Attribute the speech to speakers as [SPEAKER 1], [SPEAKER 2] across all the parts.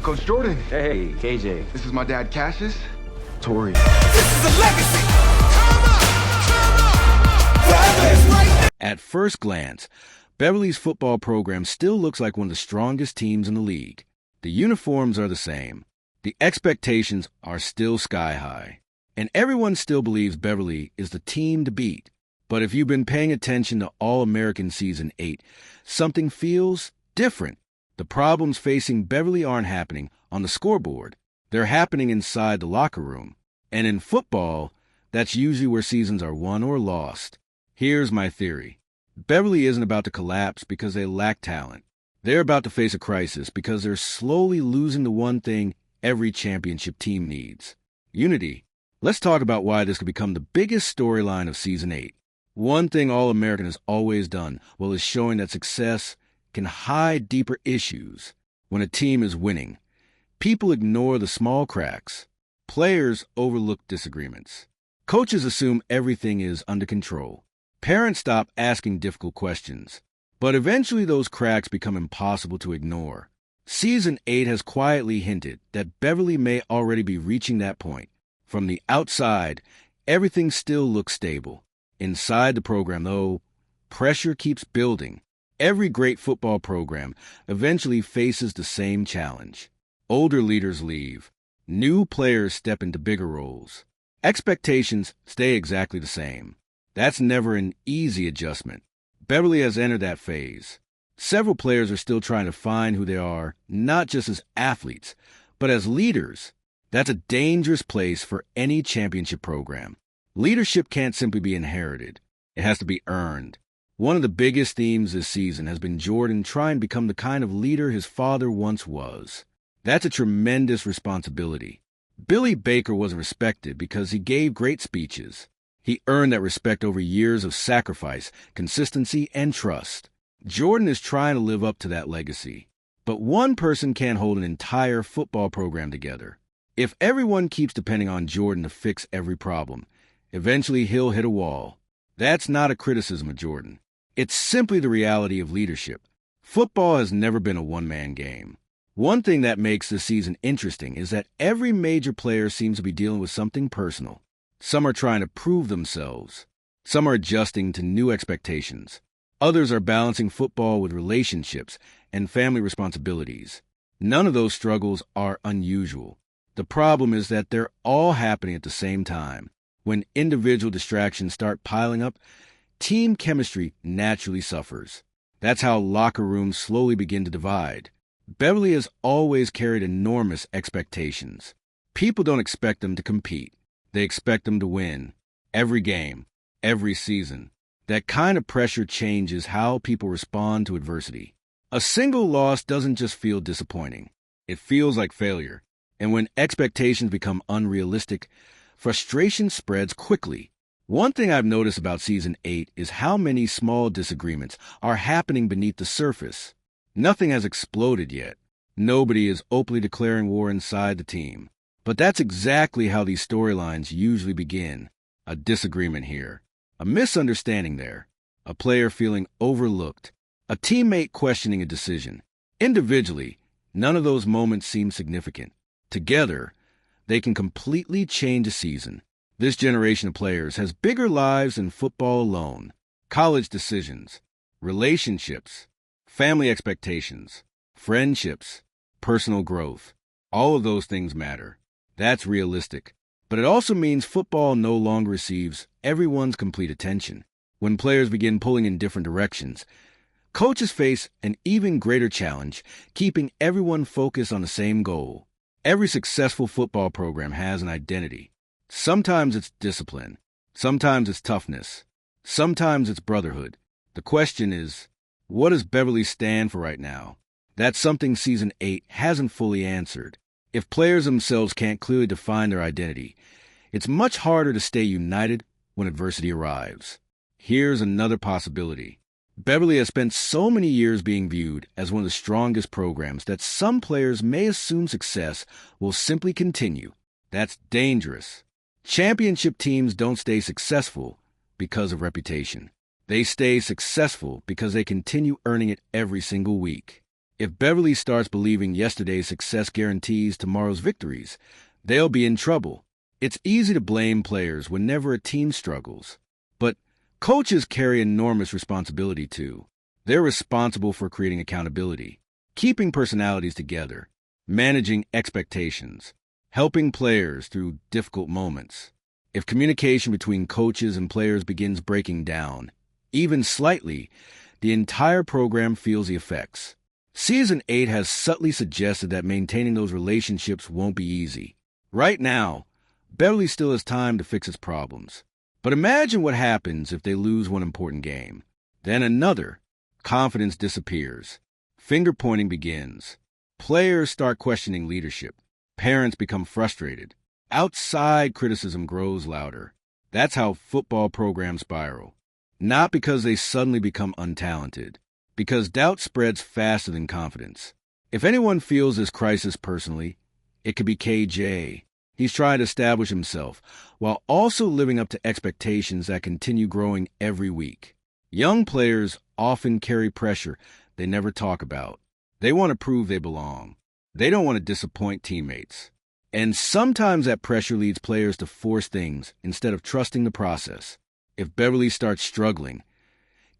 [SPEAKER 1] Coach Jordan.
[SPEAKER 2] Hey, KJ.
[SPEAKER 1] This is my dad, Cassius. Tori.
[SPEAKER 3] This is a legacy. Come on, come on.
[SPEAKER 4] At first glance, Beverly's football program still looks like one of the strongest teams in the league. The uniforms are the same. The expectations are still sky high. And everyone still believes Beverly is the team to beat. But if you've been paying attention to All-American Season 8, something feels different. The problems facing Beverly aren't happening on the scoreboard. They're happening inside the locker room. And in football, that's usually where seasons are won or lost. Here's my theory. Beverly isn't about to collapse because they lack talent. They're about to face a crisis because they're slowly losing the one thing every championship team needs: unity. Let's talk about why this could become the biggest storyline of Season 8. One thing All-American has always done well is showing that success can hide deeper issues. When a team is winning, people ignore the small cracks. Players overlook disagreements. Coaches assume everything is under control. Parents stop asking difficult questions. But eventually those cracks become impossible to ignore. Season 8 has quietly hinted that Beverly may already be reaching that point. From the outside, everything still looks stable. Inside the program, though, pressure keeps building. Every great football program eventually faces the same challenge. Older leaders leave. New players step into bigger roles. Expectations stay exactly the same. That's never an easy adjustment. Beverly has entered that phase. Several players are still trying to find who they are, not just as athletes, but as leaders. That's a dangerous place for any championship program. Leadership can't simply be inherited. It has to be earned. One of the biggest themes this season has been Jordan trying to become the kind of leader his father once was. That's a tremendous responsibility. Billy Baker wasn't respected because he gave great speeches. He earned that respect over years of sacrifice, consistency, and trust. Jordan is trying to live up to that legacy. But one person can't hold an entire football program together. If everyone keeps depending on Jordan to fix every problem, eventually he'll hit a wall. That's not a criticism of Jordan. It's simply the reality of leadership. Football has never been a one-man game. One thing that makes this season interesting is that every major player seems to be dealing with something personal. Some are trying to prove themselves. Some are adjusting to new expectations. Others are balancing football with relationships and family responsibilities. None of those struggles are unusual. The problem is that they're all happening at the same time. When individual distractions start piling up, team chemistry naturally suffers. That's how locker rooms slowly begin to divide. Beverly has always carried enormous expectations. People don't expect them to compete. They expect them to win. Every game, every season. That kind of pressure changes how people respond to adversity. A single loss doesn't just feel disappointing. It feels like failure. And when expectations become unrealistic, frustration spreads quickly. One thing I've noticed about Season 8 is how many small disagreements are happening beneath the surface. Nothing has exploded yet. Nobody is openly declaring war inside the team. But that's exactly how these storylines usually begin. A disagreement here. A misunderstanding there. A player feeling overlooked. A teammate questioning a decision. Individually, none of those moments seem significant. Together, they can completely change a season. This generation of players has bigger lives than football alone. College decisions, relationships, family expectations, friendships, personal growth. All of those things matter. That's realistic. But it also means football no longer receives everyone's complete attention. When players begin pulling in different directions, coaches face an even greater challenge, keeping everyone focused on the same goal. Every successful football program has an identity. Sometimes it's discipline. Sometimes it's toughness. Sometimes it's brotherhood. The question is, what does Beverly stand for right now? That's something Season 8 hasn't fully answered. If players themselves can't clearly define their identity, it's much harder to stay united when adversity arrives. Here's another possibility. Beverly has spent so many years being viewed as one of the strongest programs that some players may assume success will simply continue. That's dangerous. Championship teams don't stay successful because of reputation. They stay successful because they continue earning it every single week. If Beverly starts believing yesterday's success guarantees tomorrow's victories, they'll be in trouble. It's easy to blame players whenever a team struggles. But coaches carry enormous responsibility too. They're responsible for creating accountability, keeping personalities together, managing expectations, helping players through difficult moments. If communication between coaches and players begins breaking down, even slightly, the entire program feels the effects. Season 8 has subtly suggested that maintaining those relationships won't be easy. Right now, Beverly still has time to fix its problems. But imagine what happens if they lose one important game. Then another. Confidence disappears. Finger-pointing begins. Players start questioning leadership. Parents become frustrated. Outside criticism grows louder. That's how football programs spiral. Not because they suddenly become untalented, because doubt spreads faster than confidence. If anyone feels this crisis personally, it could be KJ. He's trying to establish himself while also living up to expectations that continue growing every week. Young players often carry pressure they never talk about. They want to prove they belong. They don't want to disappoint teammates. And sometimes that pressure leads players to force things instead of trusting the process. If Beverly starts struggling,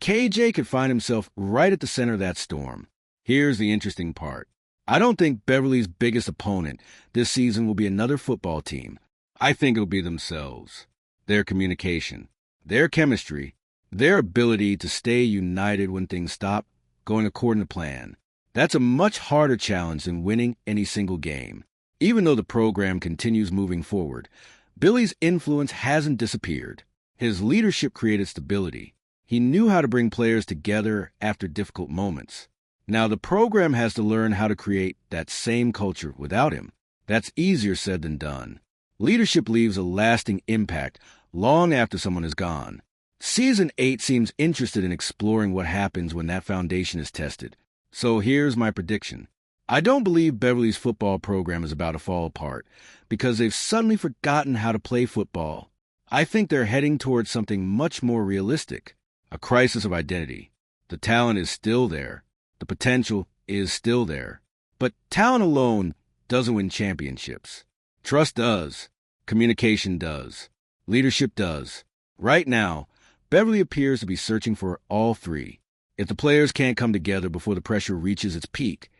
[SPEAKER 4] KJ could find himself right at the center of that storm. Here's the interesting part. I don't think Beverly's biggest opponent this season will be another football team. I think it'll be themselves. Their communication, their chemistry, their ability to stay united when things stop going according to plan. That's a much harder challenge than winning any single game. Even though the program continues moving forward, Billy's influence hasn't disappeared. His leadership created stability. He knew how to bring players together after difficult moments. Now the program has to learn how to create that same culture without him. That's easier said than done. Leadership leaves a lasting impact long after someone is gone. Season 8 seems interested in exploring what happens when that foundation is tested. So here's my prediction. I don't believe Beverly's football program is about to fall apart because they've suddenly forgotten how to play football. I think they're heading towards something much more realistic, a crisis of identity. The talent is still there. The potential is still there. But talent alone doesn't win championships. Trust does. Communication does. Leadership does. Right now, Beverly appears to be searching for all three. If the players can't come together before the pressure reaches its peak,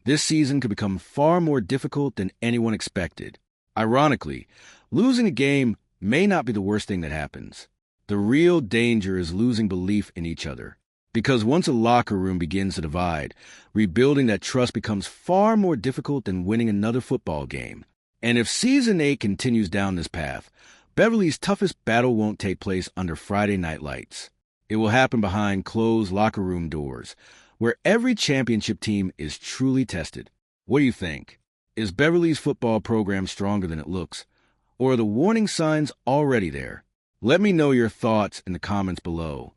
[SPEAKER 4] this season could become far more difficult than anyone expected. Ironically, losing a game may not be the worst thing that happens. The real danger is losing belief in each other. Because once a locker room begins to divide, rebuilding that trust becomes far more difficult than winning another football game. And if Season 8 continues down this path, Beverly's toughest battle won't take place under Friday night lights. It will happen behind closed locker room doors, where every championship team is truly tested. What do you think? Is Beverly's football program stronger than it looks? Or are the warning signs already there? Let me know your thoughts in the comments below.